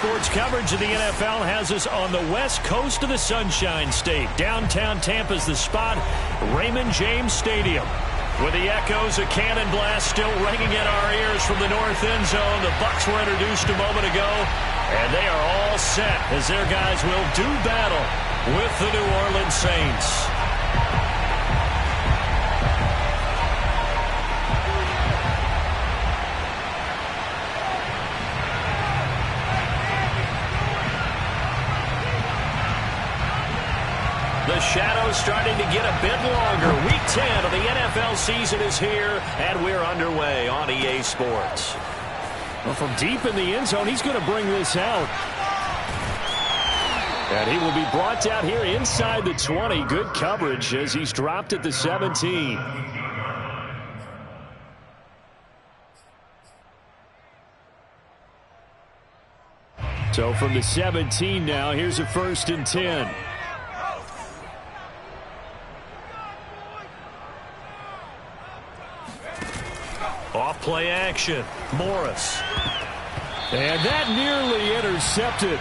Sports coverage of the NFL has us on the west coast of the Sunshine State. Downtown Tampa's the spot, Raymond James Stadium. With the echoes of cannon blast still ringing in our ears from the north end zone, the Bucs were introduced a moment ago, and they are all set as their guys will do battle with the New Orleans Saints. The shadow's starting to get a bit longer. Week 10 of the NFL season is here, and we're underway on EA Sports. Well, from deep in the end zone, he's going to bring this out. And he will be brought down here inside the 20. Good coverage as he's dropped at the 17. So from the 17 now, here's a 1st and 10. Off play action. Morris. And that nearly intercepted.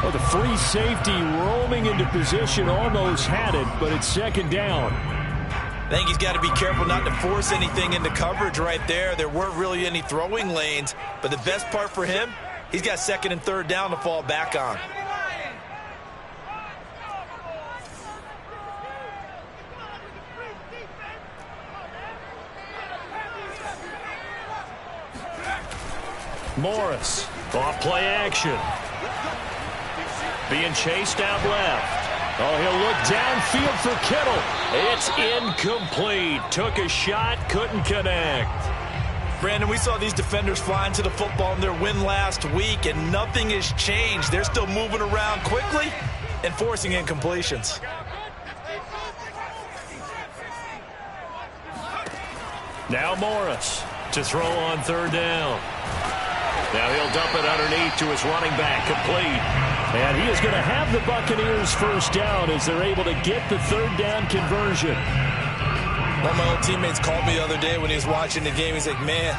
Oh, the free safety roaming into position almost had it, but it's 2nd down. I think he's got to be careful not to force anything into coverage right there. There weren't really any throwing lanes, but the best part for him, he's got 2nd and 3rd down to fall back on. Morris, off play action. Being chased out left. Oh, he'll look downfield for Kittle. It's incomplete. Took a shot, couldn't connect. Brandon, we saw these defenders flying to the football in their win last week, and nothing has changed. They're still moving around quickly and forcing incompletions. Now Morris to throw on 3rd down. Now he'll dump it underneath to his running back, complete. And he is going to have the Buccaneers 1st down as they're able to get the 3rd down conversion. One of my old teammates called me the other day when he was watching the game. He's like, man,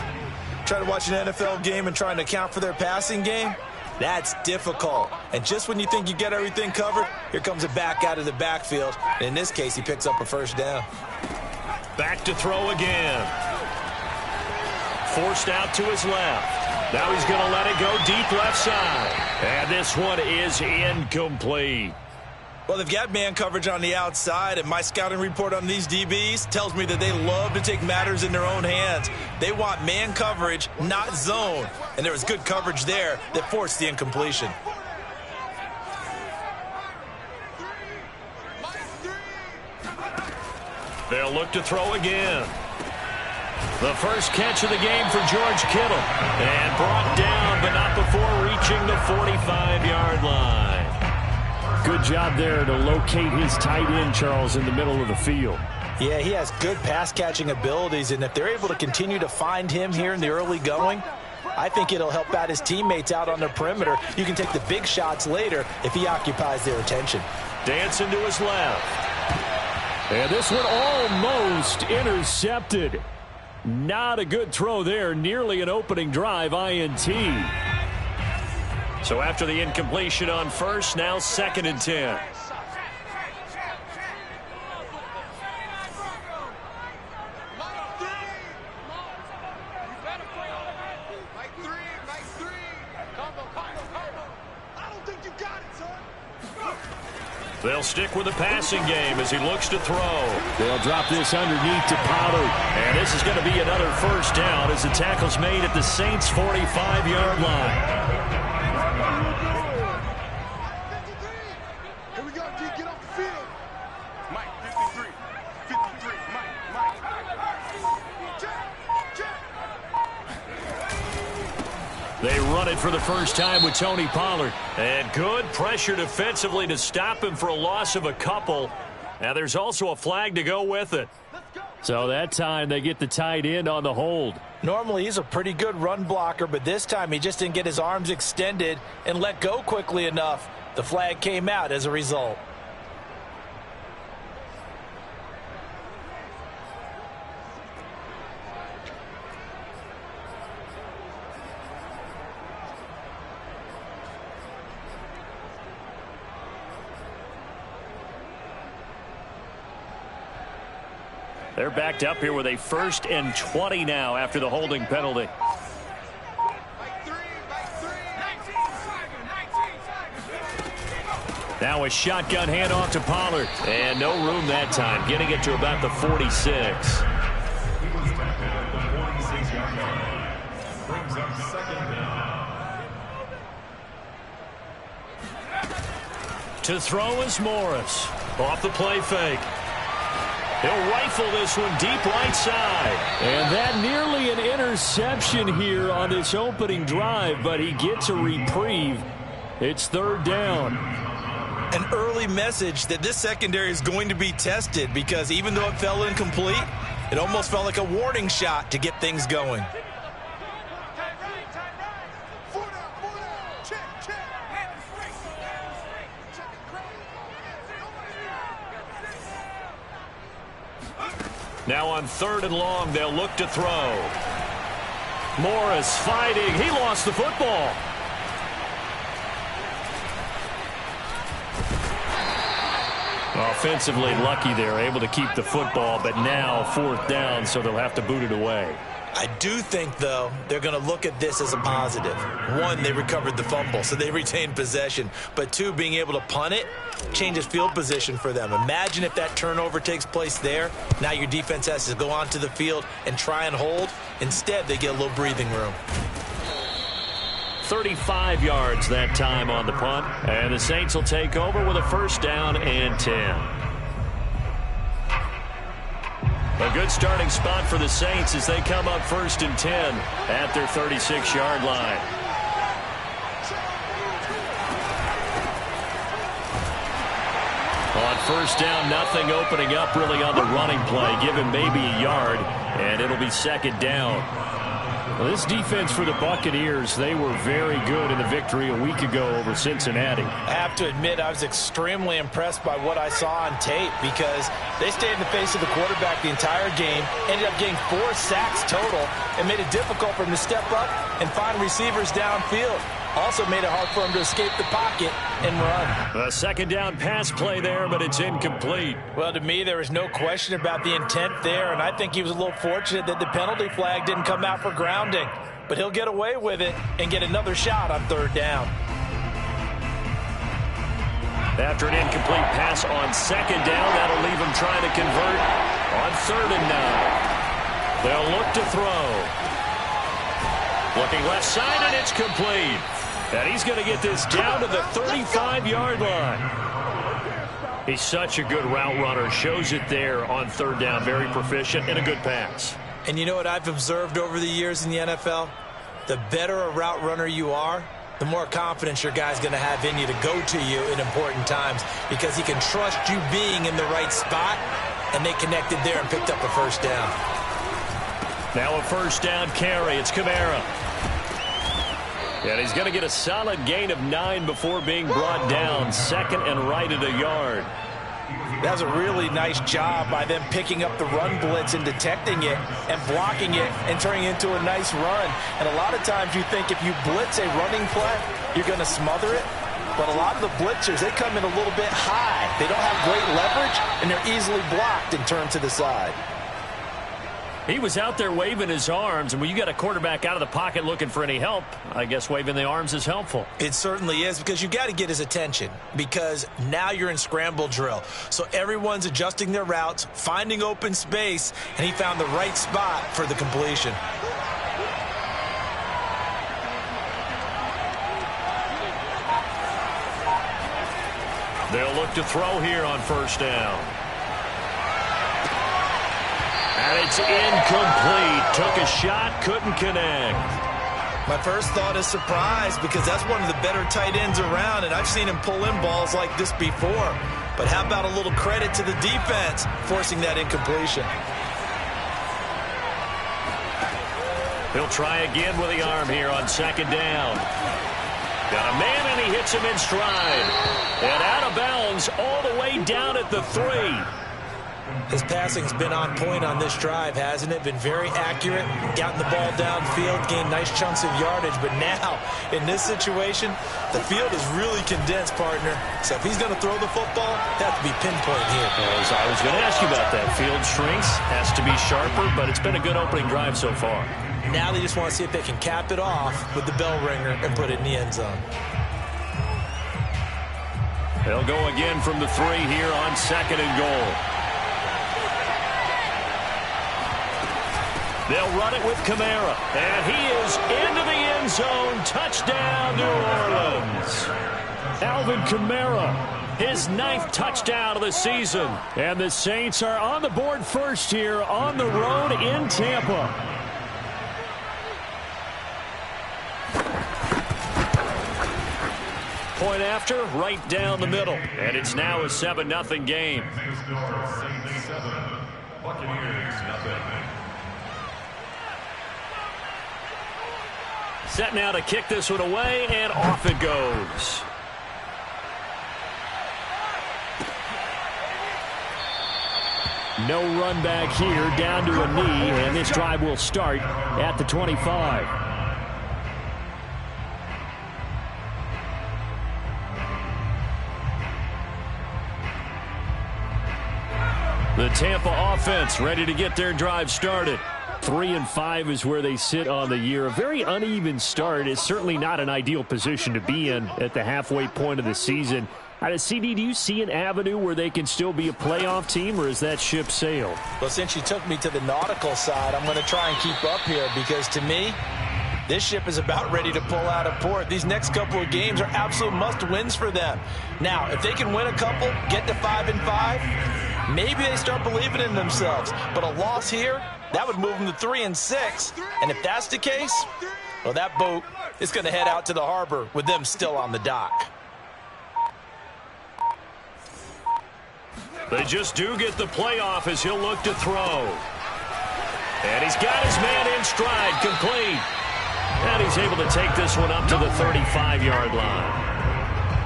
trying to watch an NFL game and trying to account for their passing game, that's difficult. And just when you think you get everything covered, here comes a back out of the backfield. And in this case, he picks up a 1st down. Back to throw again. Forced out to his left. Now he's going to let it go deep left side. And this one is incomplete. Well, they've got man coverage on the outside, and my scouting report on these DBs tells me that they love to take matters in their own hands. They want man coverage, not zone. And there was good coverage there that forced the incompletion. They'll look to throw again. The first catch of the game for George Kittle. And brought down, but not before reaching the 45-yard line. Good job there to locate his tight end, Charles, in the middle of the field. Yeah, he has good pass-catching abilities, and if they're able to continue to find him here in the early going, I think it'll help out his teammates out on the perimeter. You can take the big shots later if he occupies their attention. Dancing to his left. And this one almost intercepted. Not a good throw there. Nearly an opening drive, INT. So after the incompletion on 1st, now 2nd and 10. They'll stick with the passing game as he looks to throw. They'll drop this underneath to Pollard. And this is going to be another 1st down as the tackle's made at the Saints' 45-yard line. Here we go, G. Get off the field. Mike, 53. 53. Mike. They run it for the first time with Tony Pollard. And good pressure defensively to stop him for a loss of a couple. Now there's also a flag to go with it. So that time they get the tight end on the hold. Normally he's a pretty good run blocker, but this time he just didn't get his arms extended and let go quickly enough. The flag came out as a result. They're backed up here with a 1st and 20 now after the holding penalty. Now a shotgun handoff to Pollard. And no room that time, getting it to about the 46. To throw is Morris. Off the play fake. He'll rifle this one deep right side. And that nearly an interception here on this opening drive, but he gets a reprieve. It's 3rd down. An early message that this secondary is going to be tested, because even though it fell incomplete, it almost felt like a warning shot to get things going. Now on 3rd and long, they'll look to throw. Morris fighting. He lost the football. Offensively lucky they're able to keep the football, but now 4th down, so they'll have to boot it away. I do think, though, they're going to look at this as a positive. 1, they recovered the fumble, so they retained possession. But 2, being able to punt it changes field position for them. Imagine if that turnover takes place there. Now your defense has to go onto the field and try and hold. Instead, they get a little breathing room. 35 yards that time on the punt. And the Saints will take over with a 1st down and 10. A good starting spot for the Saints as they come up 1st and 10 at their 36-yard line. On 1st down, nothing opening up really on the running play. Give him maybe a yard, and it'll be 2nd down. Well, this defense for the Buccaneers, they were very good in the victory a week ago over Cincinnati. I have to admit, I was extremely impressed by what I saw on tape, because they stayed in the face of the quarterback the entire game, ended up getting 4 sacks total, and made it difficult for him to step up and find receivers downfield. Also made it hard for him to escape the pocket and run. A 2nd down pass play there, but it's incomplete. Well, to me, there was no question about the intent there, and I think he was a little fortunate that the penalty flag didn't come out for grounding. But he'll get away with it and get another shot on 3rd down. After an incomplete pass on 2nd down, that'll leave him trying to convert on 3rd and 9. They'll look to throw. Looking left side, and it's complete. And he's going to get this down to the 35-yard line. He's such a good route runner. Shows it there on 3rd down. Very proficient and a good pass. And you know what I've observed over the years in the NFL? The better a route runner you are, the more confidence your guy's going to have in you to go to you in important times, because he can trust you being in the right spot, and they connected there and picked up a 1st down. Now a 1st down carry. It's Kamara. And he's going to get a solid gain of 9 before being brought down. 2nd and right at a yard. That was a really nice job by them picking up the run blitz and detecting it and blocking it and turning it into a nice run. And a lot of times you think if you blitz a running play, you're going to smother it. But a lot of the blitzers, they come in a little bit high. They don't have great leverage, and they're easily blocked and turned to the side. He was out there waving his arms, and when you got a quarterback out of the pocket looking for any help, I guess waving the arms is helpful. It certainly is, because you got to get his attention, because now you're in scramble drill. So everyone's adjusting their routes, finding open space, and he found the right spot for the completion. They'll look to throw here on 1st down. And it's incomplete. Took a shot, couldn't connect. My first thought is surprise, because that's one of the better tight ends around, and I've seen him pull in balls like this before. But how about a little credit to the defense forcing that incompletion? He'll try again with the arm here on 2nd down. Got a man, and he hits him in stride. And out of bounds all the way down at the 3. His passing's been on point on this drive, hasn't it? Been very accurate, gotten the ball downfield, gained nice chunks of yardage. But now, in this situation, the field is really condensed, partner. So if he's going to throw the football, it has to be pinpoint here. As I was going to ask you about that. Field shrinks, has to be sharper, but it's been a good opening drive so far. Now they just want to see if they can cap it off with the bell ringer and put it in the end zone. They'll go again from the 3 here on 2nd and goal. They'll run it with Kamara, and he is into the end zone. Touchdown, New Orleans. Alvin Kamara, his 9th touchdown of the season. And the Saints are on the board first here on the road in Tampa. Point after, right down the middle. And it's now a 7-0 game. Set now to kick this one away, and off it goes. No run back here, down to a knee, and this drive will start at the 25. The Tampa offense ready to get their drive started. 3-5 is where they sit on the year. A very uneven start is certainly not an ideal position to be in at the halfway point of the season. CD, do you see an avenue where they can still be a playoff team, or is that ship sailed? Well, since you took me to the nautical side, I'm going to try and keep up here because, to me, this ship is about ready to pull out of port. These next couple of games are absolute must-wins for them. Now, if they can win a couple, get to 5-5, maybe they start believing in themselves. But a loss here, that would move them to 3-6. And if that's the case, well, that boat is going to head out to the harbor with them still on the dock. They just do get the playoff as he'll look to throw. And he's got his man in stride, complete. And he's able to take this one up to the 35-yard line.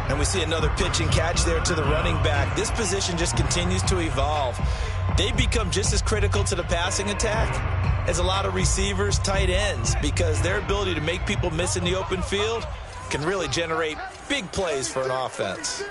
And we see another pitch and catch there to the running back. This position just continues to evolve. They become just as critical to the passing attack as a lot of receivers, tight ends, because their ability to make people miss in the open field can really generate big plays for an offense.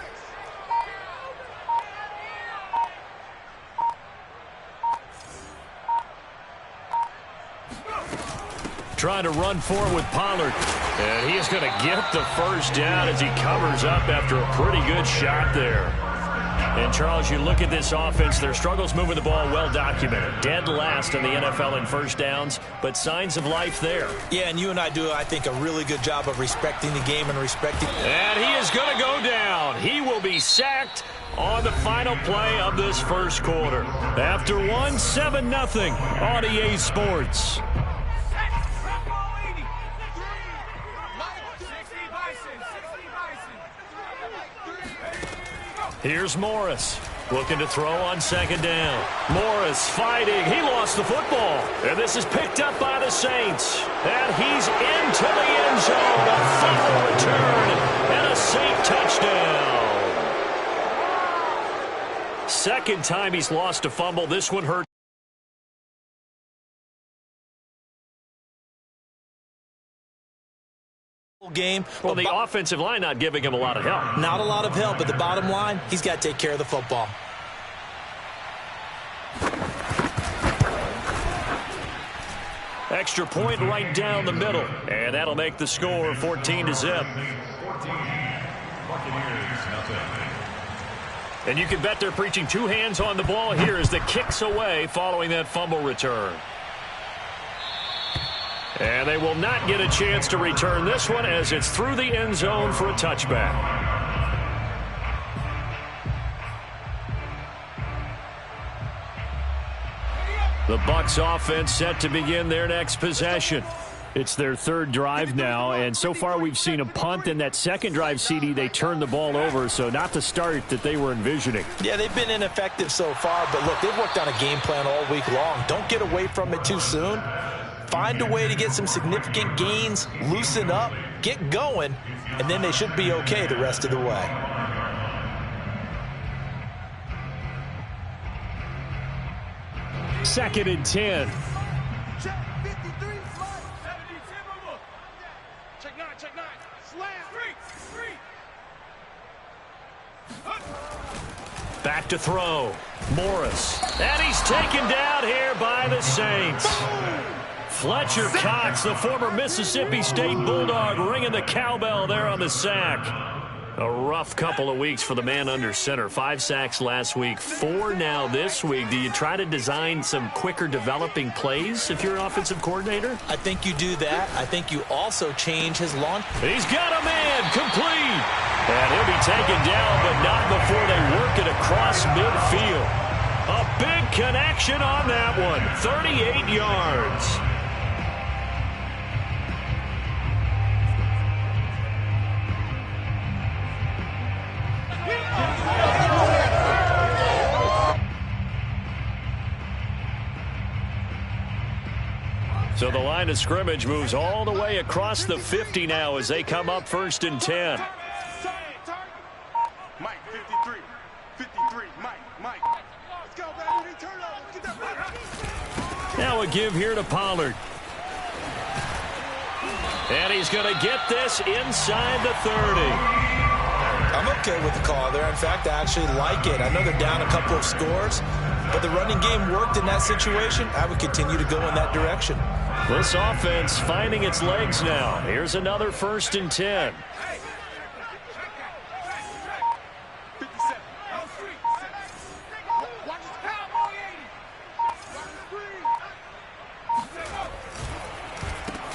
Trying to run forward with Pollard. And he is going to get the first down as he covers up after a pretty good shot there. And, Charles, you look at this offense, their struggles moving the ball well documented. Dead last in the NFL in first downs, but signs of life there. Yeah, and you and I do, I think, a really good job of respecting the game and respecting. And he is going to go down. He will be sacked on the final play of this first quarter. After 7-0 on EA Sports. Here's Morris, looking to throw on second down. Morris fighting. He lost the football. And this is picked up by the Saints. And he's into the end zone. A fumble return and a Saint touchdown. Second time he's lost a fumble. This one hurt. Game. Well, the offensive line not giving him a lot of help. Not a lot of help, but the bottom line, he's got to take care of the football. Extra point right down the middle, and that'll make the score 14-0. And you can bet they're preaching two hands on the ball here as the kicks away following that fumble return. And they will not get a chance to return this one as it's through the end zone for a touchback. The Bucs offense set to begin their next possession. It's their third drive now, and so far we've seen a punt. In that second drive, CD, they turned the ball over, so not the start that they were envisioning. Yeah, they've been ineffective so far, but look, they've worked on a game plan all week long. Don't get away from it too soon. Find a way to get some significant gains, loosen up, get going, and then they should be okay the rest of the way. 2nd and 10. Check 53, slide. 70, check 9, check 9. Slam. Three. Back to throw. Morris. And he's taken down here by the Saints. Fletcher Cox, the former Mississippi State Bulldog, ringing the cowbell there on the sack. A rough couple of weeks for the man under center. 5 sacks last week, 4 now this week. Do you try to design some quicker developing plays if you're an offensive coordinator? I think you do that. I think you also change his launch. He's got a man, complete. And he'll be taken down, but not before they work it across midfield. A big connection on that one, 38 yards. So the line of scrimmage moves all the way across the 50 now as they come up 1st and 10. Mike, 53. 53, Mike. Let's go, baby. Turn over. Get that back. Now a give here to Pollard. And he's going to get this inside the 30. I'm okay with the call there. In fact, I actually like it. I know they're down a couple of scores, but the running game worked in that situation. I would continue to go in that direction. This offense finding its legs now. Here's another 1st and 10. 57.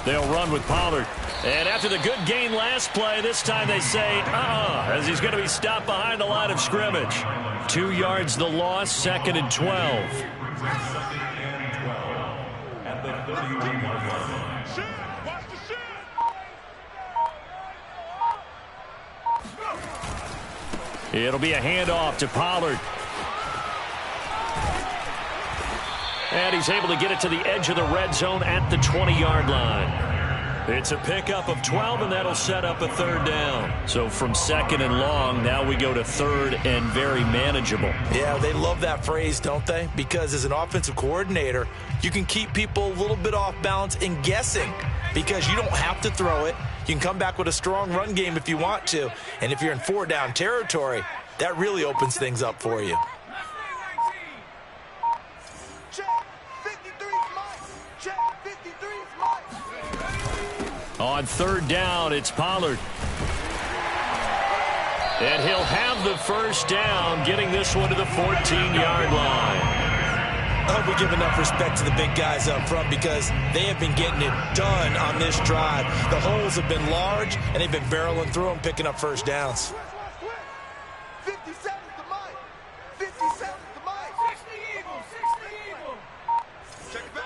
They'll run with Pollard. And after the good gain last play, this time they say, as he's going to be stopped behind the line of scrimmage. 2 yards the loss, 2nd and 12. It'll be a handoff to Pollard. And he's able to get it to the edge of the red zone at the 20-yard line. It's a pickup of 12, and that'll set up a 3rd down. So from 2nd and long, now we go to 3rd and very manageable. Yeah, they love that phrase, don't they? Because as an offensive coordinator, you can keep people a little bit off balance and guessing because you don't have to throw it. You can come back with a strong run game if you want to. And if you're in 4-down territory, that really opens things up for you. On 3rd down, it's Pollard. And he'll have the 1st down, getting this one to the 14-yard line. I hope we give enough respect to the big guys up front because they have been getting it done on this drive. The holes have been large, and they've been barreling through them, picking up 1st downs. 57's the Mike. 57's the Mike. 60 Eagle. Check it back.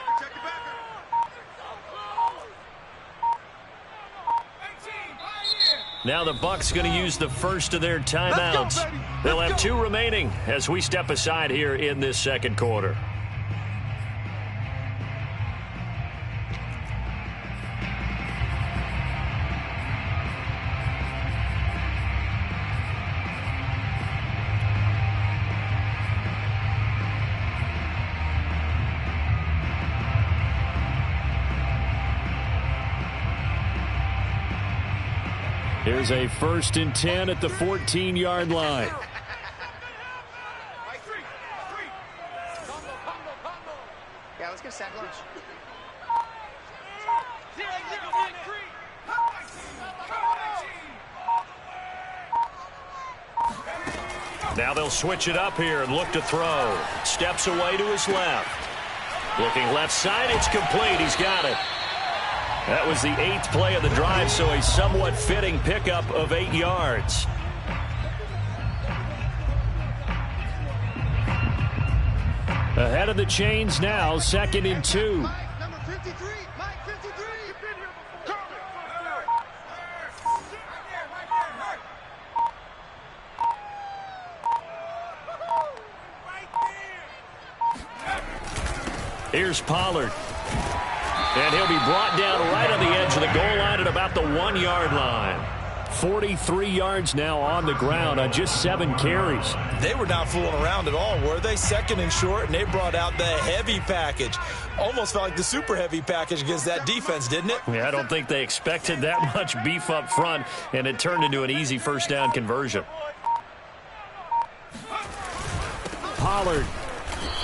Now the Bucs going to use the first of their timeouts. They'll have 2 remaining as we step aside here in this 2nd quarter. Here's a 1st and 10 at the 14-yard line. Yeah, let's get sack lunch. Now they'll switch it up here and look to throw. Steps away to his left. Looking left side, it's complete. He's got it. That was the 8th play of the drive, so a somewhat fitting pickup of 8 yards. Ahead of the chains now, 2nd and 2. Mike, number 53. Mike, 53. You've been here before. Here's Pollard. And he'll be brought down right on the edge of the goal line at about the 1-yard line. 43 yards now on the ground on just 7 carries. They were not fooling around at all, were they? Second and short, and they brought out the heavy package. Almost felt like the super heavy package against that defense, didn't it? Yeah, I don't think they expected that much beef up front, and it turned into an easy first down conversion. Pollard.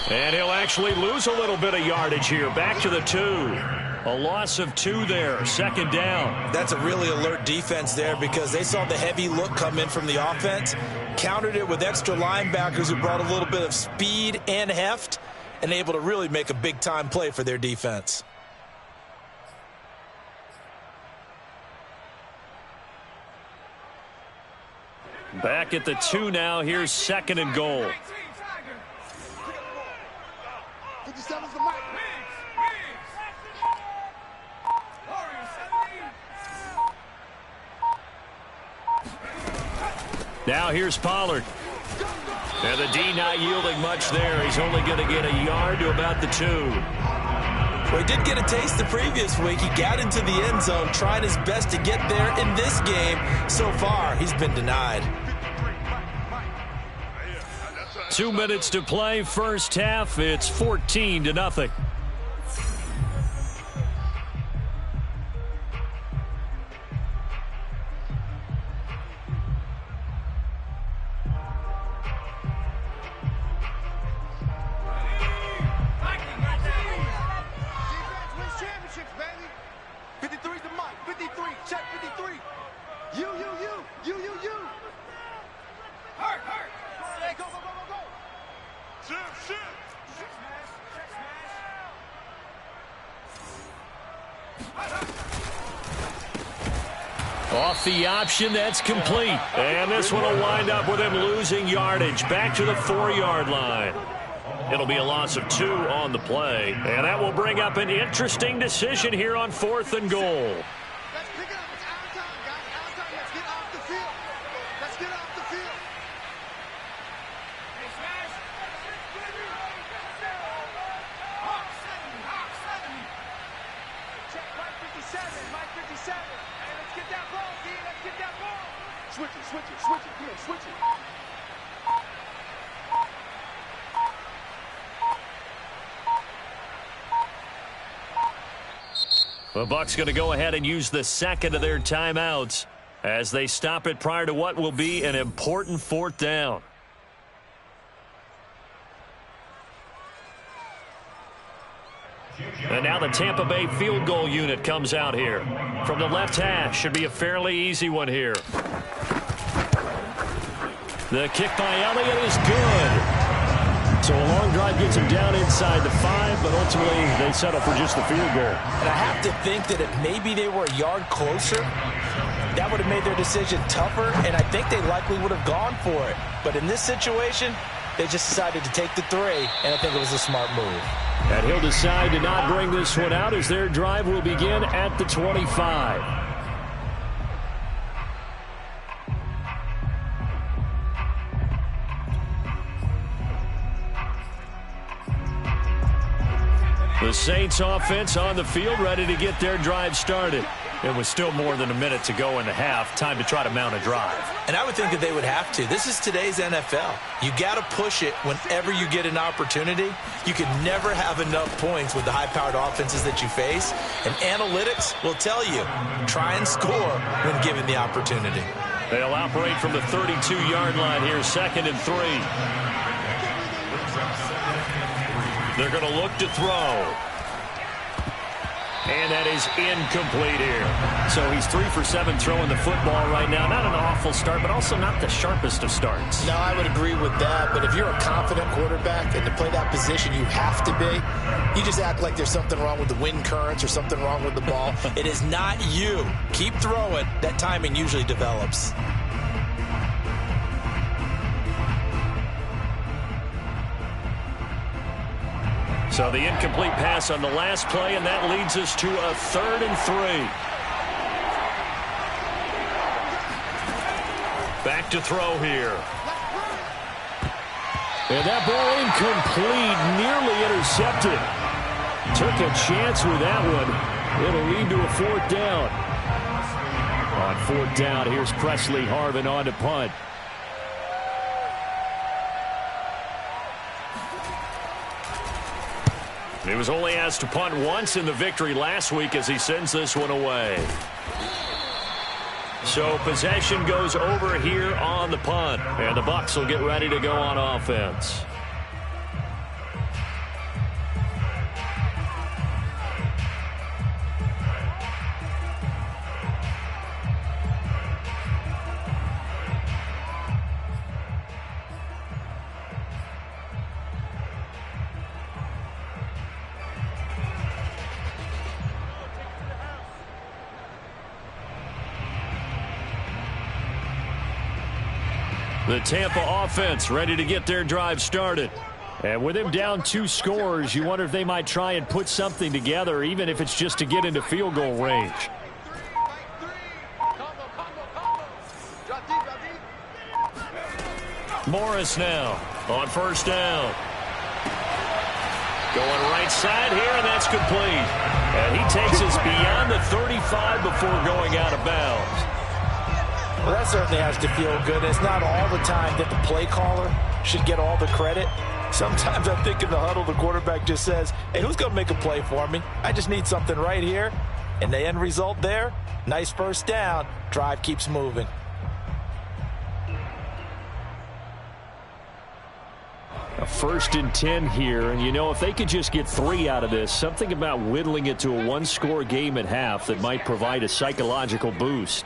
And he'll actually lose a little bit of yardage here. Back to the 2. A loss of 2 there. Second down. That's a really alert defense there because they saw the heavy look come in from the offense, countered it with extra linebackers who brought a little bit of speed and heft, and able to really make a big-time play for their defense. Back at the 2 now. Here's second and goal. 57's the mic. Now here's Pollard. And the D not yielding much there. He's only going to get a yard to about the 2. Well, he did get a taste the previous week. He got into the end zone, tried his best to get there in this game. So far, he's been denied. 2 minutes to play, first half. It's 14-0. Off the option, that's complete. And this one will wind up with him losing yardage. Back to the 4-yard line. It'll be a loss of 2 on the play. And that will bring up an interesting decision here on 4th and goal. Let's pick it up. It's our time, guys. Our time. Let's get off the field. Let's get off the field. Check Mike 57. Mike 57. Hey, let's get that ball, D. Let's get that ball. Switch it, switch it, switch it. Come on, switch it. The Bucs going to go ahead and use the second of their timeouts as they stop it prior to what will be an important 4th down. And now the Tampa Bay field goal unit comes out here. From the left hash, should be a fairly easy one here. The kick by Elliott is good. So a long drive gets him down inside the 5, but ultimately they settle for just the field goal. And I have to think that if maybe they were a yard closer, that would have made their decision tougher, and I think they likely would have gone for it. But in this situation, they just decided to take the 3, and I think it was a smart move. And he'll decide to not bring this one out as their drive will begin at the 25. The Saints offense on the field, ready to get their drive started. It was still more than a minute to go in the half. Time to try to mount a drive. And I would think that they would have to. This is today's NFL. You got to push it whenever you get an opportunity. You can never have enough points with the high-powered offenses that you face. And analytics will tell you, try and score when given the opportunity. They'll operate from the 32-yard line here, 2nd and 3. They're going to look to throw. And that is incomplete here. So he's 3 for 7 throwing the football right now. Not an awful start, but also not the sharpest of starts. No, I would agree with that. But if you're a confident quarterback and to play that position you have to be, you just act like there's something wrong with the wind currents or something wrong with the ball. It is not you. Keep throwing. That timing usually develops. So the incomplete pass on the last play, and that leads us to a 3rd and 3. Back to throw here. And that ball incomplete, nearly intercepted. Took a chance with that one. It'll lead to a 4th down. On 4th down, here's Presley Harvin on to punt. He was only asked to punt once in the victory last week as he sends this one away. So possession goes over here on the punt, and the Bucs will get ready to go on offense. The Tampa offense ready to get their drive started. And with him down 2 scores, you wonder if they might try and put something together, even if it's just to get into field goal range. Morris now on 1st down. Going right side here, and that's complete. And he takes us beyond the 35 before going out of bounds. Well, that certainly has to feel good. It's not all the time that the play caller should get all the credit. Sometimes I think in the huddle, the quarterback just says, hey, who's going to make a play for me? I just need something right here. And the end result there, nice 1st down. Drive keeps moving. A 1st and 10 here, and you know, if they could just get 3 out of this, something about whittling it to a 1-score game at half that might provide a psychological boost.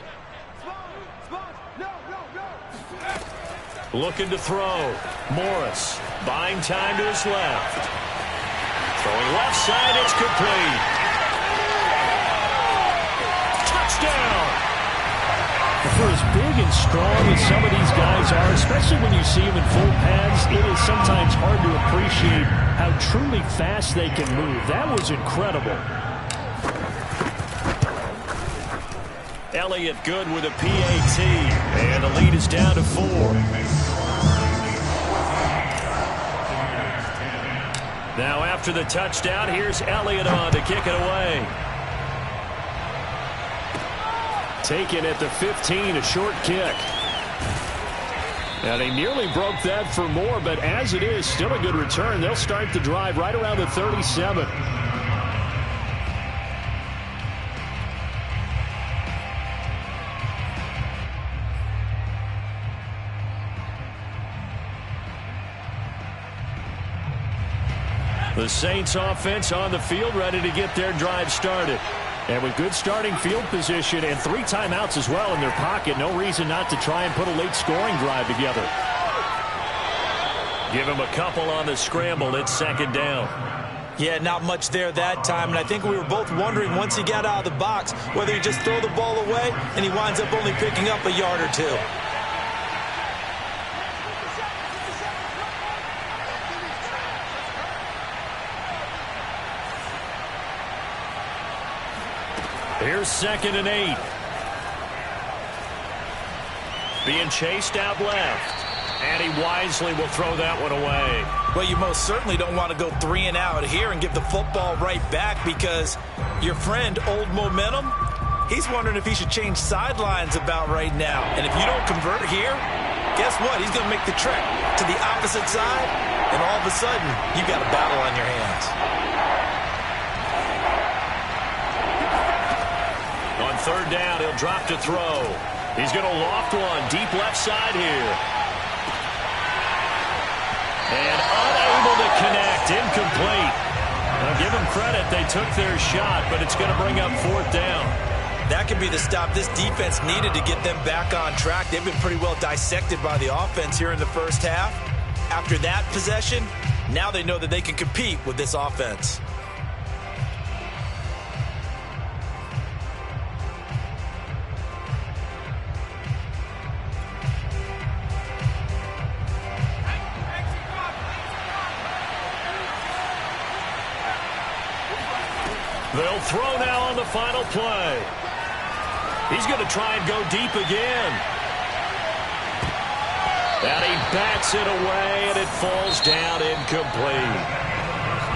Looking to throw. Morris buying time to his left. Throwing left side, it's complete. Touchdown! For as big and strong as some of these guys are, especially when you see them in full pads, it is sometimes hard to appreciate how truly fast they can move. That was incredible. Elliott good with a PAT, and the lead is down to 4. Now after the touchdown, here's Elliott on to kick it away. Taken at the 15, a short kick. Now they nearly broke that for more, but as it is, still a good return. They'll start the drive right around the 37. The Saints offense on the field ready to get their drive started. And with good starting field position and 3 timeouts as well in their pocket, no reason not to try and put a late scoring drive together. Give him a couple on the scramble. It's 2nd down. Yeah, not much there that time, and I think we were both wondering once he got out of the box whether he'd just throw the ball away and he winds up only picking up a yard or 2. Here's 2nd and 8. Being chased out left. And he wisely will throw that one away. Well, you most certainly don't want to go 3 and out here and give the football right back, because your friend, Old Momentum, he's wondering if he should change sidelines about right now. And if you don't convert here, guess what? He's going to make the trek to the opposite side, and all of a sudden, you've got a battle on your hands. On 3rd down, he'll drop to throw. He's going to loft one deep left side here. And unable to connect, incomplete. Now give them credit, they took their shot, but it's going to bring up 4th down. That could be the stop this defense needed to get them back on track. They've been pretty well dissected by the offense here in the 1st half. After that possession, now they know that they can compete with this offense. They'll throw now on the final play. He's going to try and go deep again. And he bats it away, and it falls down incomplete.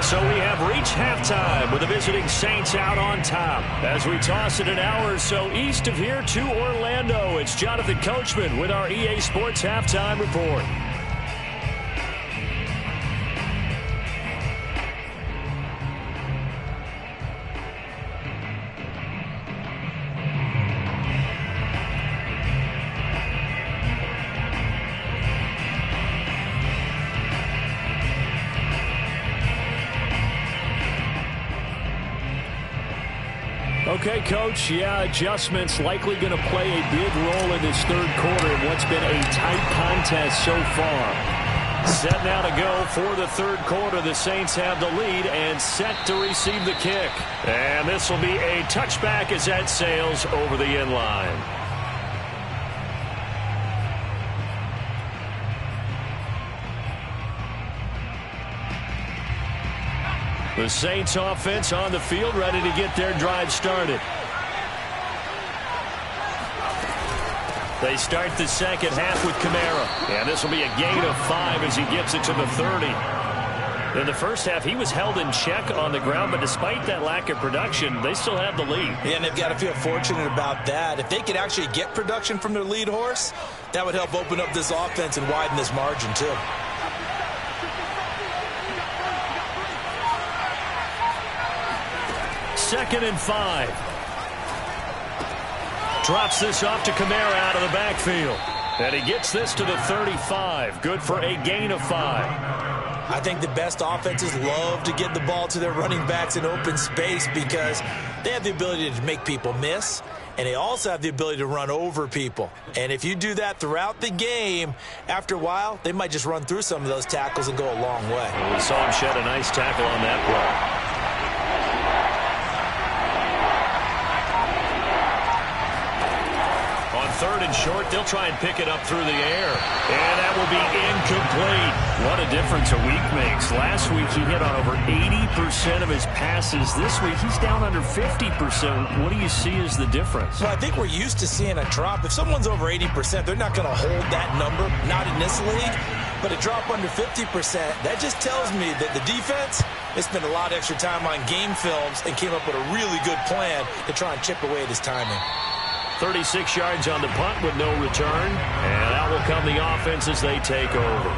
So we have reached halftime with the visiting Saints out on top. As we toss it an hour or so east of here to Orlando, it's Jonathan Coachman with our EA Sports Halftime Report. Okay, Coach, adjustments likely going to play a big role in this third quarter in what's been a tight contest so far. Set now to go for the third quarter. The Saints have the lead and set to receive the kick. And this will be a touchback as that sails over the end line. The Saints offense on the field, ready to get their drive started. They start the second half with Kamara. And this will be a gain of 5 as he gets it to the 30. In the first half, he was held in check on the ground, but despite that lack of production, they still have the lead. Yeah, and they've got to feel fortunate about that. If they could actually get production from their lead horse, that would help open up this offense and widen this margin, too. Second and 5. Drops this off to Kamara out of the backfield. And he gets this to the 35. Good for a gain of 5. I think the best offenses love to get the ball to their running backs in open space because they have the ability to make people miss, and they also have the ability to run over people. And if you do that throughout the game, after a while, they might just run through some of those tackles and go a long way. Well, we saw him shed a nice tackle on that play. Third and short, they'll try and pick it up through the air. And that will be incomplete. What a difference a week makes. Last week, he hit on over 80% of his passes. This week, he's down under 50%. What do you see as the difference? Well, I think we're used to seeing a drop. If someone's over 80%, they're not going to hold that number, not in this league. But a drop under 50%, that just tells me that the defense has spent a lot of extra time on game films and came up with a really good plan to try and chip away at his timing. 36 yards on the punt with no return. And out will come the offense as they take over.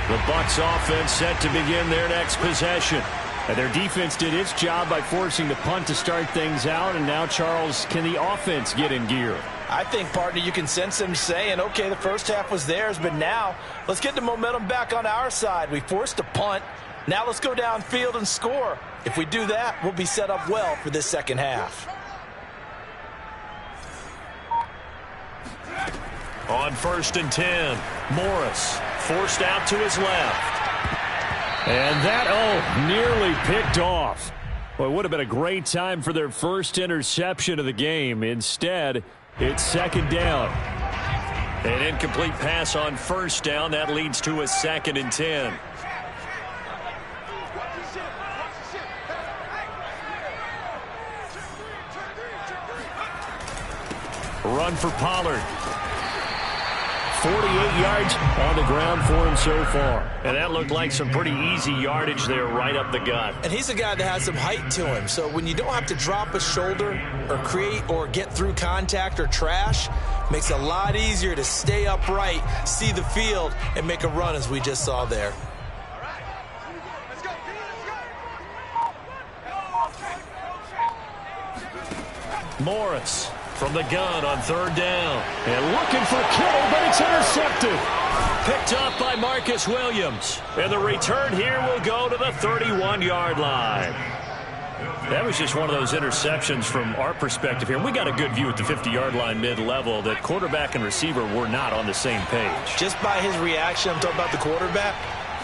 The Bucs offense set to begin their next possession. And their defense did its job by forcing the punt to start things out. And now, Charles, can the offense get in gear? I think, partner, you can sense them saying, okay, the first half was theirs, but now let's get the momentum back on our side. We forced a punt. Now let's go downfield and score. If we do that, we'll be set up well for this second half. On 1st and 10, Morris forced out to his left. And that, nearly picked off. Well, it would have been a great time for their first interception of the game. Instead, it's second down. An incomplete pass on first down. That leads to a 2nd and 10. Run for Pollard. 48 yards on the ground for him so far. And that looked like some pretty easy yardage there right up the gut. And he's a guy that has some height to him. So when you don't have to drop a shoulder or create or get through contact or trash, makes it a lot easier to stay upright, see the field, and make a run as we just saw there. Morris from the gun on 3rd down. And looking for Kittle, but it's intercepted. Picked up by Marcus Williams. And the return here will go to the 31-yard line. That was just one of those interceptions from our perspective here. We got a good view at the 50-yard line mid-level that quarterback and receiver were not on the same page. Just by his reaction, I'm talking about the quarterback,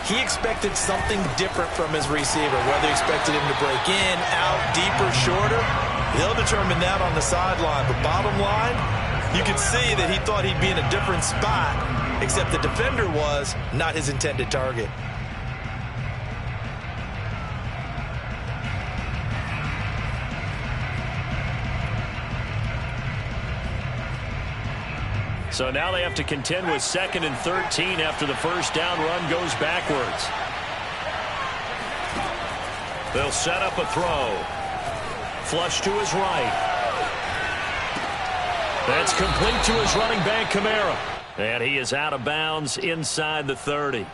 he expected something different from his receiver, whether he expected him to break in, out, deeper, shorter. They'll determine that on the sideline. But bottom line, you could see that he thought he'd be in a different spot, except the defender was not his intended target. So now they have to contend with 2nd and 13 after the first down run goes backwards. They'll set up a throw. Flush to his right. That's complete to his running back, Kamara. And he is out of bounds inside the 30.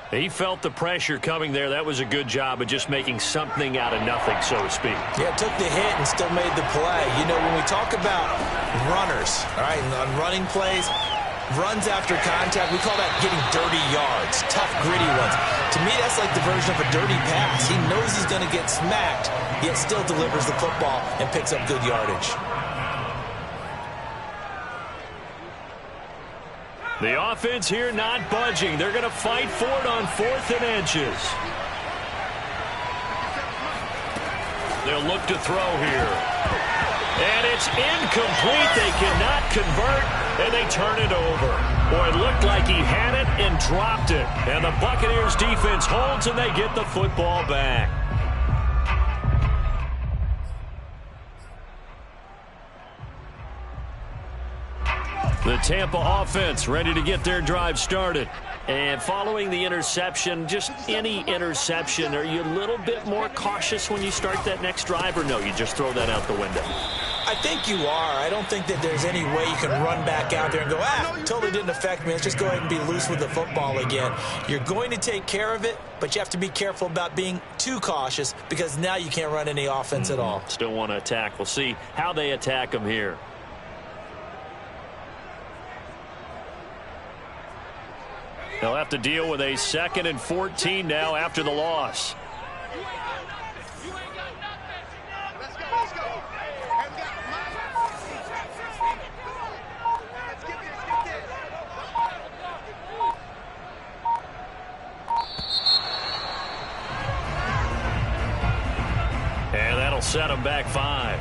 He felt the pressure coming there. That was a good job of just making something out of nothing, so to speak. Yeah, took the hit and still made the play. You know, when we talk about runners, all right, on running plays, runs after contact, we call that getting dirty yards, tough, gritty ones. To me, that's like the version of a dirty pass. He knows he's going to get smacked, yet still delivers the football and picks up good yardage. The offense here not budging. They're going to fight for it on 4th and inches. They'll look to throw here. And it's incomplete. They cannot convert, and they turn it over. Boy, it looked like he had it and dropped it. And the Buccaneers defense holds, and they get the football back. The Tampa offense ready to get their drive started. And following the interception, just any interception, are you a little bit more cautious when you start that next drive, or no, you just throw that out the window? I think you are. I don't think that there's any way you can run back out there and go, totally didn't affect me. Let's just go ahead and be loose with the football again. You're going to take care of it, but you have to be careful about being too cautious because now you can't run any offense at all. Still want to attack. We'll see how they attack them here. They'll have to deal with a 2nd and 14 now after the loss. Let's go, let's go. And we got Mike. Let's get this, get this. And that'll set them back 5.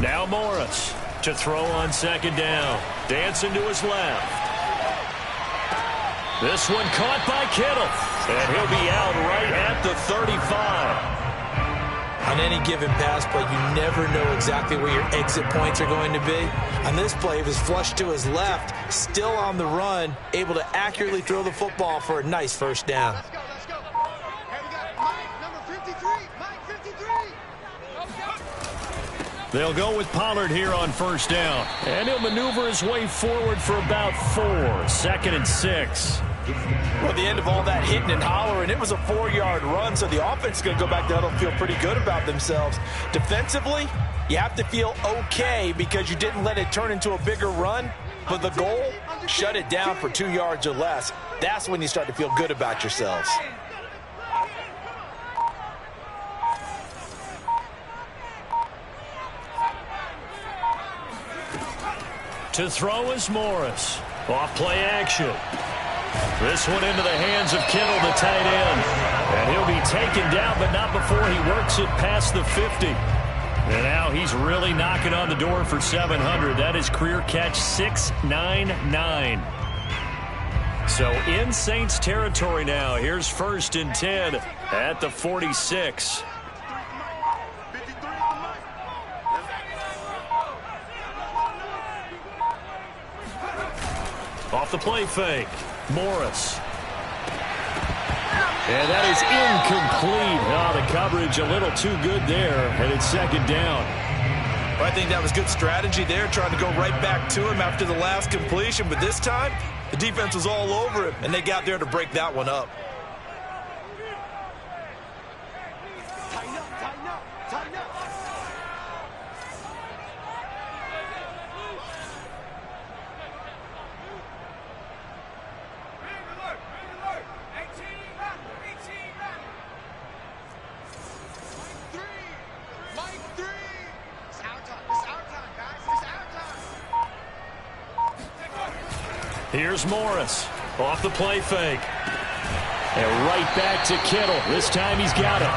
Now Morris to throw on 2nd down. Dancing to his left. This one caught by Kittle. And he'll be out right at the 35. On any given pass play, you never know exactly where your exit points are going to be. On this play, it was flushed to his left, still on the run, able to accurately throw the football for a nice first down. Let's go, let's go. And we got Mike, number 53. Mike, 53. They'll go with Pollard here on 1st down. And he'll maneuver his way forward for about 4. 2nd and 6. Well, the end of all that hitting and hollering, it was a 4-yard run, so the offense is going to go back there and feel pretty good about themselves. Defensively, you have to feel okay because you didn't let it turn into a bigger run, but the goal, shut it down for 2 yards or less. That's when you start to feel good about yourselves. To throw is Morris. Off play action. This one into the hands of Kittle, the tight end. And he'll be taken down, but not before he works it past the 50. And now he's really knocking on the door for 700. That is career catch 699. So in Saints territory now. Here's 1st and 10 at the 46. Off the play fake. Morris. And that is incomplete. Oh, the coverage a little too good there, and it's 2nd down. Well, I think that was good strategy there, trying to go right back to him after the last completion. But this time, the defense was all over him, and they got there to break that one up. Tighten up, tighten up, tighten up. Mike 3. It's our time. It's our time, guys. It's Here's Morris off the play fake. And right back to Kittle. This time he's got it.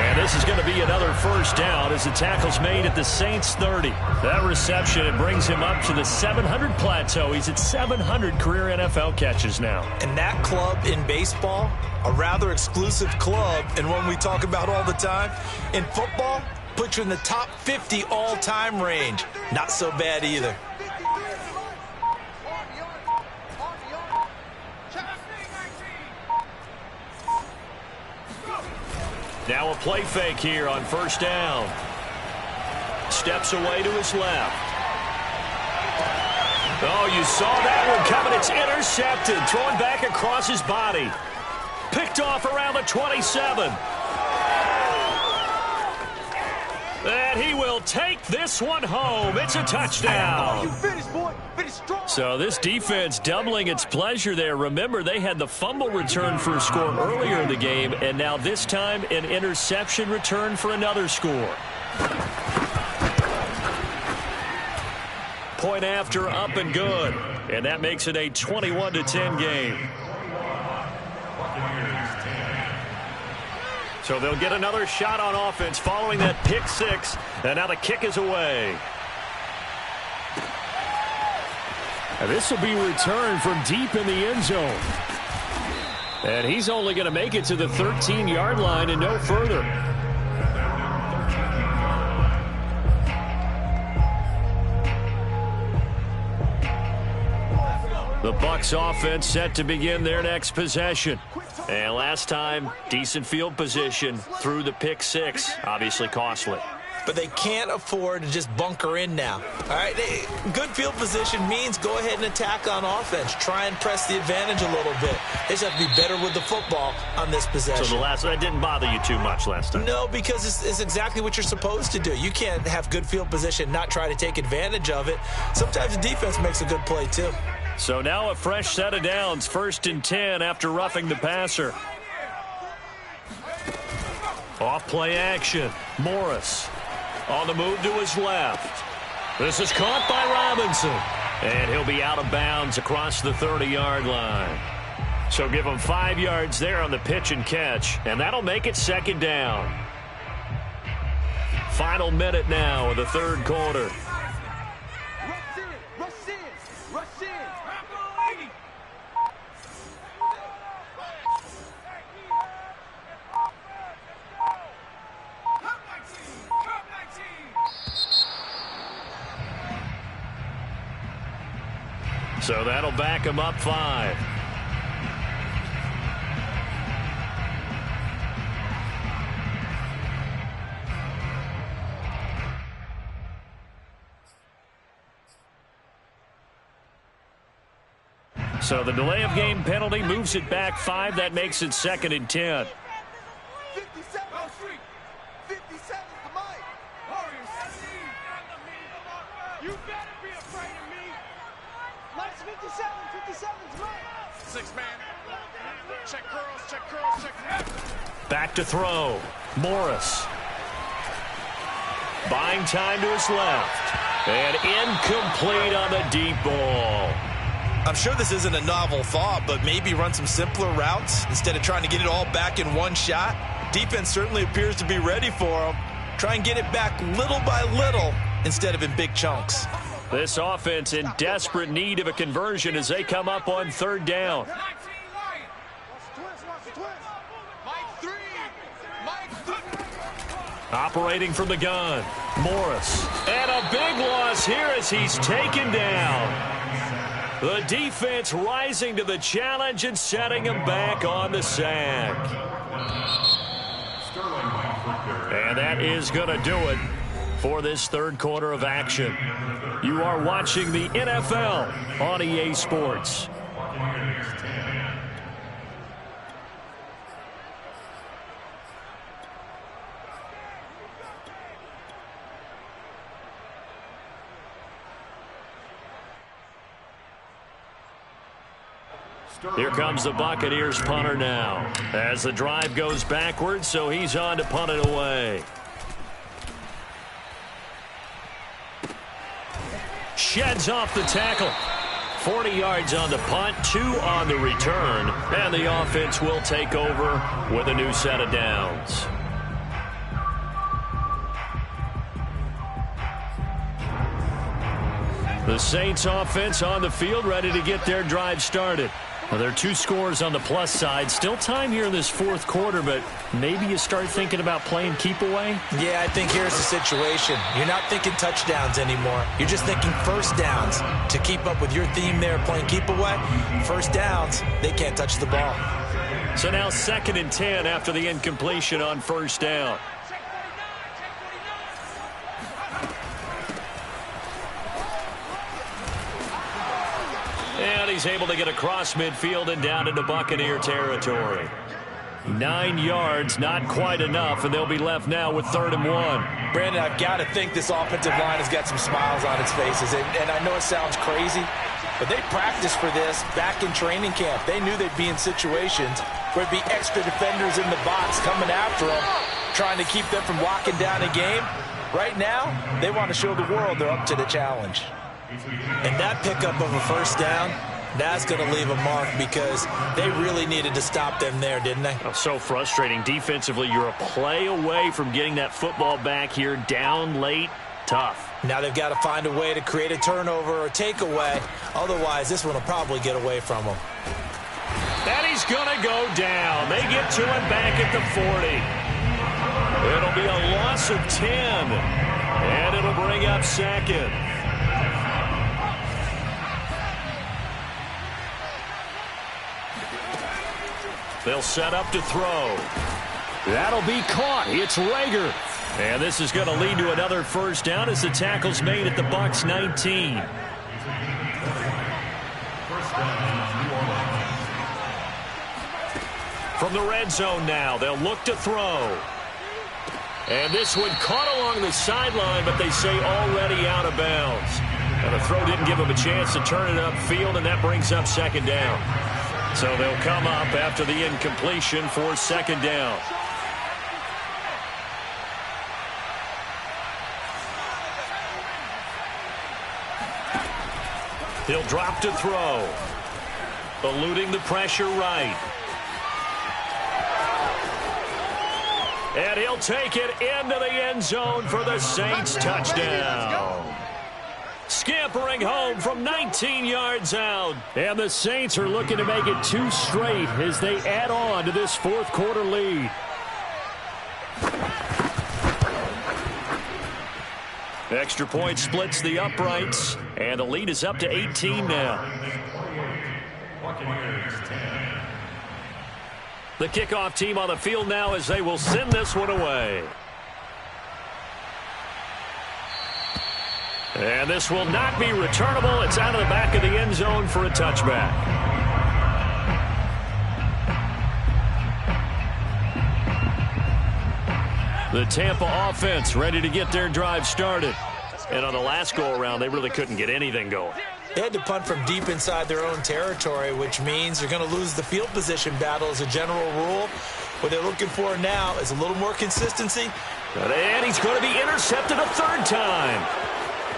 And this is going to be another first down as the tackle's made at the Saints 30. That reception, it brings him up to the 700 plateau. He's at 700 career NFL catches now. And that club in baseball, a rather exclusive club, and one we talk about all the time. In football, puts you in the top 50 all-time range. Not so bad either. Now a play fake here on first down. Steps away to his left. Oh, you saw that one coming. It's intercepted. Thrown back across his body. Picked off around the 27. And he will take this one home. It's a touchdown. So this defense doubling its pleasure there. Remember, they had the fumble return for a score earlier in the game, and now this time an interception return for another score. Point after, up and good. And that makes it a 21-10 game. So they'll get another shot on offense following that pick six. And now the kick is away. And this will be returned from deep in the end zone. And he's only going to make it to the 13-yard line and no further. The Bucs offense set to begin their next possession. And last time, decent field position through the pick six. Obviously costly. But they can't afford to just bunker in now. All right, good field position means go ahead and attack on offense. Try and press the advantage a little bit. They just have to be better with the football on this possession. So that didn't bother you too much last time? No, because it's exactly what you're supposed to do. You can't have good field position, not try to take advantage of it. Sometimes the defense makes a good play too. So now a fresh set of downs, 1st and 10 after roughing the passer. Off play action. Morris on the move to his left. This is caught by Robinson. And he'll be out of bounds across the 30-yard line. So give him 5 yards there on the pitch and catch. And that'll make it 2nd down. Final minute now of the 3rd quarter. So that'll back him up 5. So the delay of game penalty moves it back 5. That makes it 2nd and 10. 57 the mic. You better be afraid of me. Let's 57's right. 6-man. Check curls, check. Back to throw. Morris. Buying time to his left. And incomplete on the deep ball. I'm sure this isn't a novel thought, but maybe run some simpler routes instead of trying to get it all back in one shot. Defense certainly appears to be ready for him. Try and get it back little by little instead of in big chunks. This offense in desperate need of a conversion as they come up on 3rd down. Operating from the gun, Morris. And a big loss here as he's taken down. The defense rising to the challenge and setting him back on the sack. And that is going to do it for this 3rd quarter of action. You are watching the NFL on EA Sports. Here comes the Buccaneers punter now as the drive goes backwards, so he's on to punt it away. Sheds off the tackle. 40 yards on the punt, 2 on the return, and the offense will take over with a new set of downs. The Saints offense on the field, ready to get their drive started. Well, there are 2 scores on the plus side. Still time here in this fourth quarter, but maybe you start thinking about playing keep away? Yeah, I think here's the situation. You're not thinking touchdowns anymore. You're just thinking first downs. To keep up with your theme there, playing keep away, first downs, they can't touch the ball. So now 2nd and 10 after the incompletion on first down. And he's able to get across midfield and down into Buccaneer territory. 9 yards, not quite enough, and they'll be left now with 3rd and 1. Brandon, I've got to think this offensive line has got some smiles on its faces. And I know it sounds crazy, but they practiced for this back in training camp. They knew they'd be in situations where there'd be extra defenders in the box coming after them, trying to keep them from locking down a game. Right now, they want to show the world they're up to the challenge. And that pickup of a first down, that's going to leave a mark because they really needed to stop them there, didn't they? Oh, so frustrating. Defensively, you're a play away from getting that football back here, down late, tough. Now they've got to find a way to create a turnover or takeaway. Otherwise, this one will probably get away from them. And he's going to go down. They get to him back at the 40. It'll be a loss of 10, and it'll bring up 2nd. They'll set up to throw. That'll be caught. It's Rager. And this is going to lead to another first down as the tackle's made at the Bucs 19. From the red zone now, they'll look to throw. And this one caught along the sideline, but they say already out of bounds. And the throw didn't give him a chance to turn it upfield, and that brings up 2nd down. So they'll come up after the incompletion for 2nd down. He'll drop to throw. Eluding the pressure right. And he'll take it into the end zone for the Saints touchdown. Scampering home from 19 yards out. And the Saints are looking to make it 2 straight as they add on to this fourth quarter lead. Extra point splits the uprights, and the lead is up to 18 now. The kickoff team on the field now as they will send this one away. And this will not be returnable. It's out of the back of the end zone for a touchback. The Tampa offense ready to get their drive started. And on the last go-around, they really couldn't get anything going. They had to punt from deep inside their own territory, which means they're going to lose the field position battle as a general rule. What they're looking for now is a little more consistency. And he's going to be intercepted a 3rd time.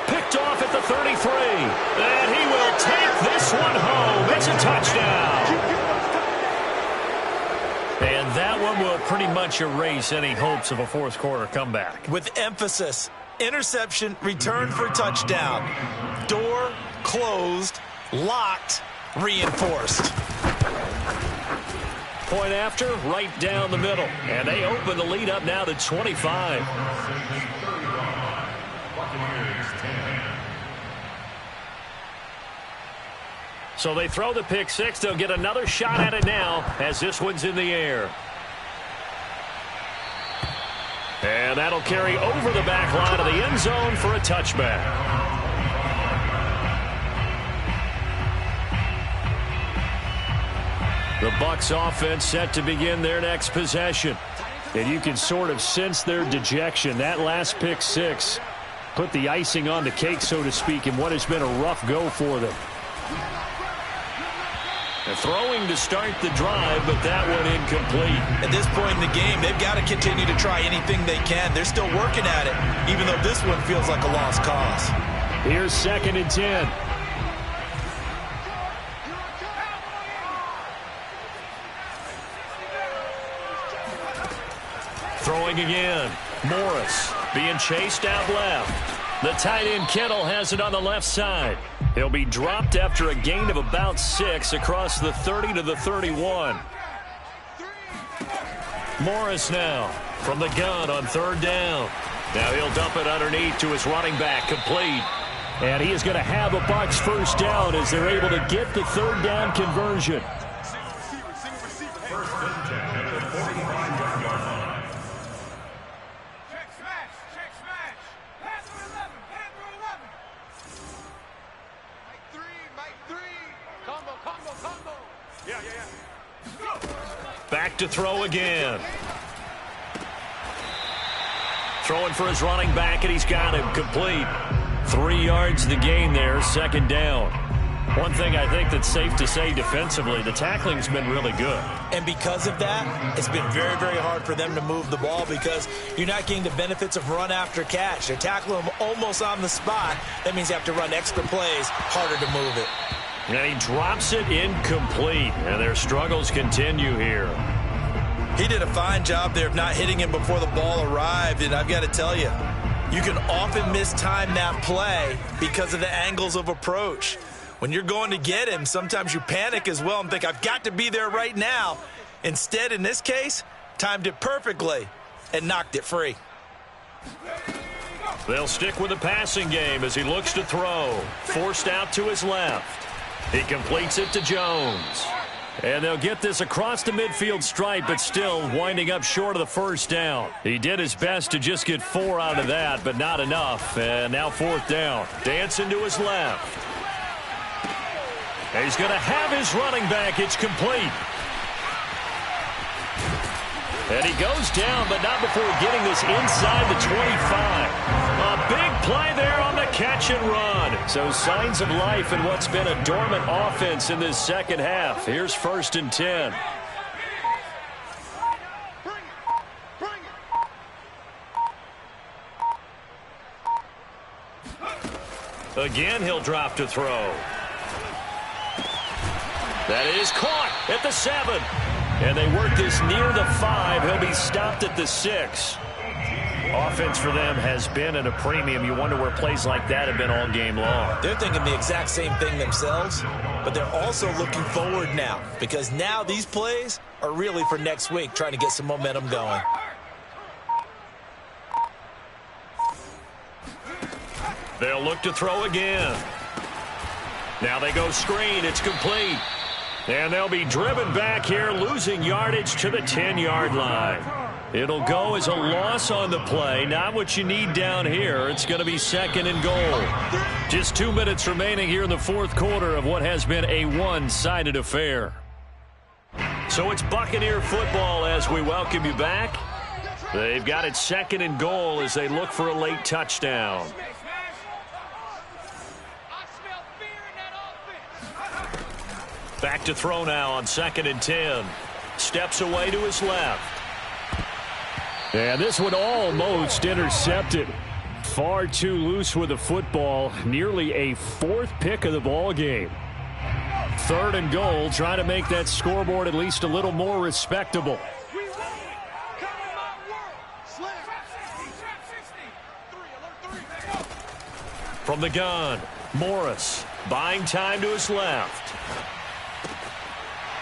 Picked off at the 33. And he will take this one home. It's a touchdown. And that one will pretty much erase any hopes of a fourth quarter comeback. With emphasis, interception, return for touchdown. Door closed, locked, reinforced. Point after, right down the middle. And they open the lead up now to 25. So they throw the pick 6. They'll get another shot at it now as this one's in the air. And that'll carry over the back line of the end zone for a touchback. The Bucs offense set to begin their next possession. And you can sort of sense their dejection. That last pick 6 put the icing on the cake, so to speak, in what has been a rough go for them. They're throwing to start the drive, but that one incomplete. At this point in the game, they've got to continue to try anything they can. They're still working at it, even though this one feels like a lost cause. Here's 2nd and 10. throwing again. Morris being chased out left. The tight end Kittle has it on the left side. He'll be dropped after a gain of about 6 across the 30 to the 31. Morris now from the gun on 3rd down. Now he'll dump it underneath to his running back, complete. And he is going to have a Bucs first down as they're able to get the 3rd down conversion. Back to throw again. Throwing for his running back, and he's got him complete. 3 yards the gain there, 2nd down. One thing I think that's safe to say defensively, the tackling's been really good. And because of that, it's been very, very hard for them to move the ball because you're not getting the benefits of run after catch. They're tackling them almost on the spot. That means you have to run extra plays, harder to move it. And he drops it incomplete, and their struggles continue here. He did a fine job there of not hitting him before the ball arrived, and I've got to tell you, you can often mistime that play because of the angles of approach. When you're going to get him, sometimes you panic as well and think, I've got to be there right now. Instead, in this case, timed it perfectly and knocked it free. They'll stick with the passing game as he looks to throw. Forced out to his left. He completes it to Jones. And they'll get this across the midfield stripe, but still winding up short of the first down. He did his best to just get 4 out of that, but not enough. And now 4th down. Dancing to his left. And he's going to have his running back. It's complete. And he goes down, but not before getting this inside the 25. A big play there on the catch and run. So signs of life in what's been a dormant offense in this second half. Here's 1st and 10. Again, he'll drop to throw. That is caught at the 7. And they work this near the 5. He'll be stopped at the 6. Offense for them has been at a premium. You wonder where plays like that have been all game long. They're thinking the exact same thing themselves, but they're also looking forward now because now these plays are really for next week, trying to get some momentum going. They'll look to throw again. Now they go screen. It's complete. And they'll be driven back here, losing yardage to the 10-yard line. It'll go as a loss on the play. Not what you need down here. It's going to be 2nd and goal. Just 2 minutes remaining here in the 4th quarter of what has been a one-sided affair. So it's Buccaneer football as we welcome you back. They've got it 2nd and goal as they look for a late touchdown. Back to throw now on 2nd and 10. Steps away to his left. And this one almost intercepted. Far too loose with the football. Nearly a 4th pick of the ball game. 3rd and goal, trying to make that scoreboard at least a little more respectable. From the gun, Morris buying time to his left.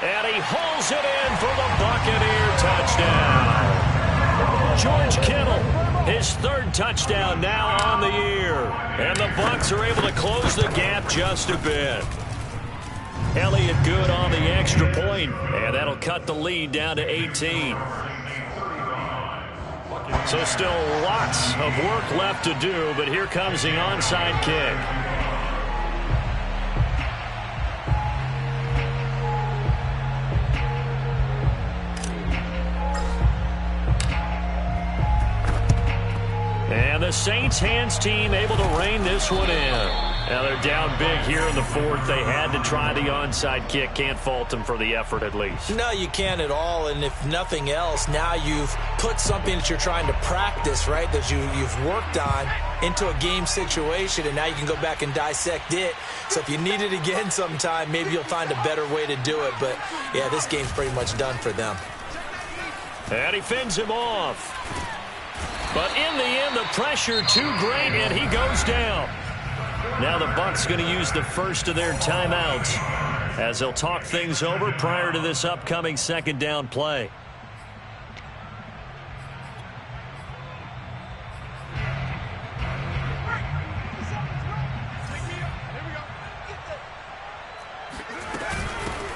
And he hauls it in for the Buccaneer touchdown. George Kittle, his 3rd touchdown now on the year. And the Bucs are able to close the gap just a bit. Elliott good on the extra point, and that'll cut the lead down to 18. So still lots of work left to do, but here comes the onside kick. And the Saints hands team able to rein this one in. Now they're down big here in the 4th. They had to try the onside kick. Can't fault them for the effort at least. No, you can't at all. And if nothing else, now you've put something that you're trying to practice, right, that you've worked on into a game situation, and now you can go back and dissect it. So if you need it again sometime, maybe you'll find a better way to do it. But, yeah, this game's pretty much done for them. And he fends him off. But in the end, the pressure too great, and he goes down. Now the Bucs going to use the first of their timeouts as they'll talk things over prior to this upcoming second down play.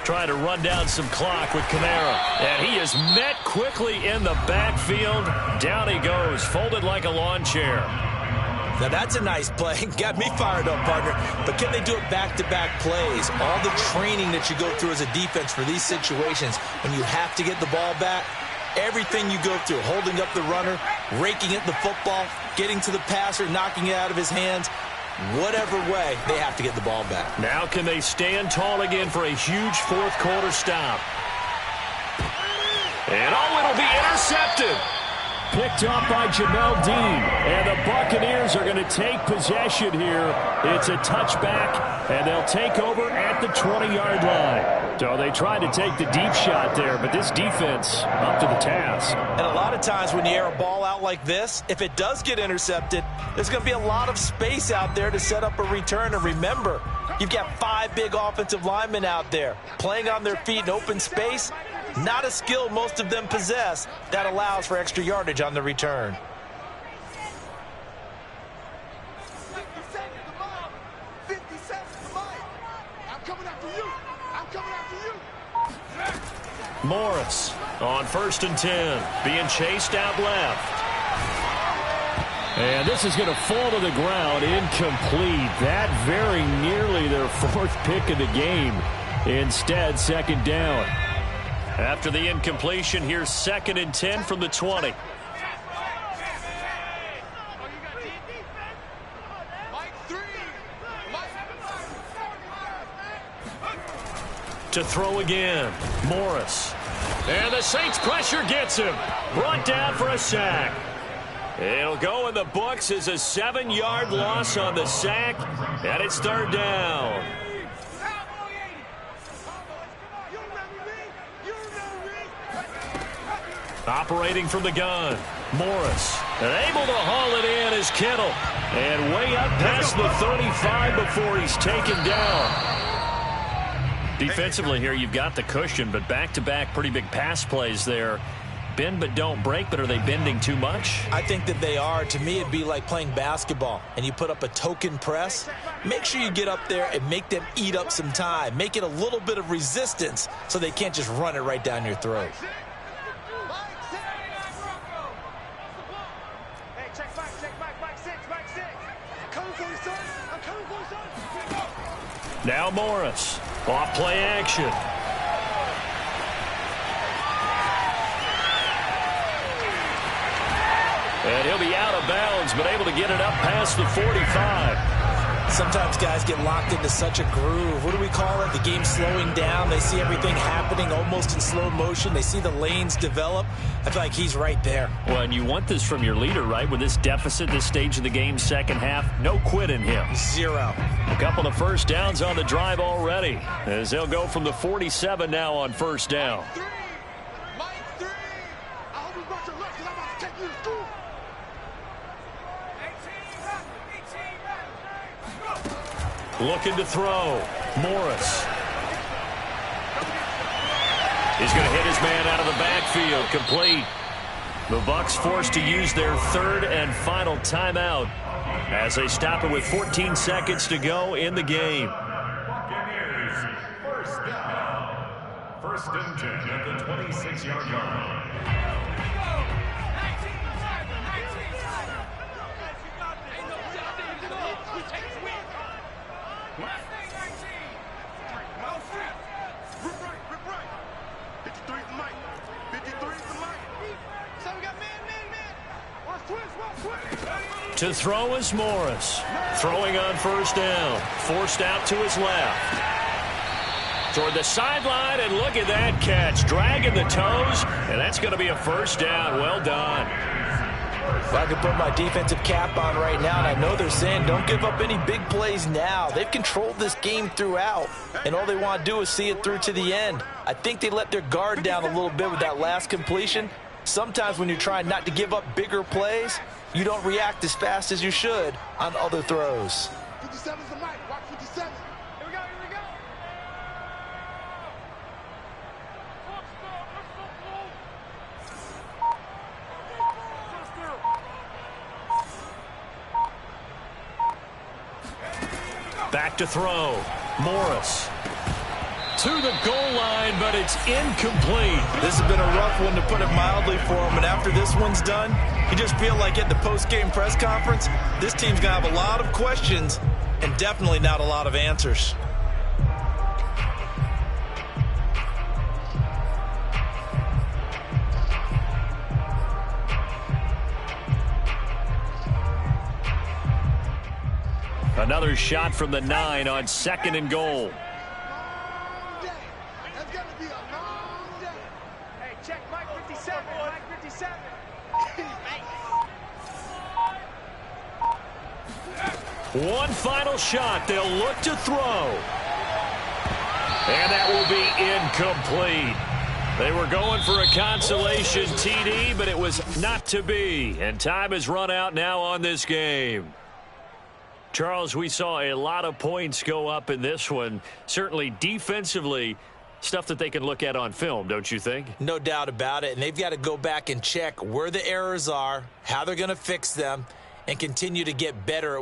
Trying to run down some clock with Kamara. And he is met quickly in the backfield. Down he goes, folded like a lawn chair. Now that's a nice play. Got me fired up, partner. But can they do it back-to-back plays? All the training that you go through as a defense for these situations, when you have to get the ball back, everything you go through, holding up the runner, raking at the football, getting to the passer, knocking it out of his hands, whatever way, they have to get the ball back. Now can they stand tall again for a huge fourth quarter stop? And it'll be intercepted. Picked up by Jamel Dean. And the Buccaneers are going to take possession here. It's a touchback, and they'll take over at the 20-yard line. So they tried to take the deep shot there, but this defense up to the task. And a lot of times when you air a ball out like this, if it does get intercepted, there's going to be a lot of space out there to set up a return. And remember, you've got 5 big offensive linemen out there playing on their feet in open space. Not a skill most of them possess that allows for extra yardage on the return. Morris on 1st and 10, being chased out left. And this is going to fall to the ground, incomplete. That very nearly their 4th pick of the game. Instead, second down. After the incompletion, here's 2nd and 10 from the 20. To throw again, Morris. And the Saints pressure gets him. Brought down for a sack. It'll go in the books as a 7-yard loss on the sack, and it's 3rd down. Operating from the gun, Morris. And able to haul it in is Kittle. And way up past the 35 before he's taken down. Defensively here, you've got the cushion, but back-to-back pretty big pass plays there. Bend but don't break, but are they bending too much? I think that they are. To me, it'd be like playing basketball, and you put up a token press. Make sure you get up there and make them eat up some time. Make it a little bit of resistance so they can't just run it right down your throat. Now Morris, off play action. And he'll be out of bounds, but able to get it up past the 45. Sometimes guys get locked into such a groove. What do we call it? The game slowing down. They see everything happening almost in slow motion. They see the lanes develop. I feel like he's right there. Well, and you want this from your leader, right? With this deficit, this stage of the game, second half, no quit in him. 0. A couple of first downs on the drive already, as they'll go from the 47 now on first down. Looking to throw. Morris. He's going to hit his man out of the backfield. Complete. The Bucs forced to use their 3rd and final timeout as they stop it with 14 seconds to go in the game. Buccaneers, first down. 1st and 10 at the 26-yard line. To throw is Morris. Throwing on first down. Forced out to his left. Toward the sideline, and look at that catch. Dragging the toes, and that's going to be a first down. Well done. If I could put my defensive cap on right now, and I know they're saying don't give up any big plays now. They've controlled this game throughout, and all they want to do is see it through to the end. I think they let their guard down a little bit with that last completion. Sometimes when you're trying not to give up bigger plays, you don't react as fast as you should on other throws. 57's the mic. Watch 57. Here we go, here we go. Back to throw. Morris. To the goal line, but it's incomplete. This has been a rough one, to put it mildly, for him. And after this one's done, you just feel like at the post-game press conference, this team's going to have a lot of questions and definitely not a lot of answers. Another shot from the 9 on 2nd and goal. That's gonna be a long day. Hey, check Mike 57. Mike 57. One final shot. They'll look to throw. And that will be incomplete. They were going for a consolation TD, but it was not to be. And time has run out now on this game. Charles, we saw a lot of points go up in this one. Certainly defensively, stuff that they can look at on film, don't you think? No doubt about it. And they've got to go back and check where the errors are, how they're going to fix them, and continue to get better at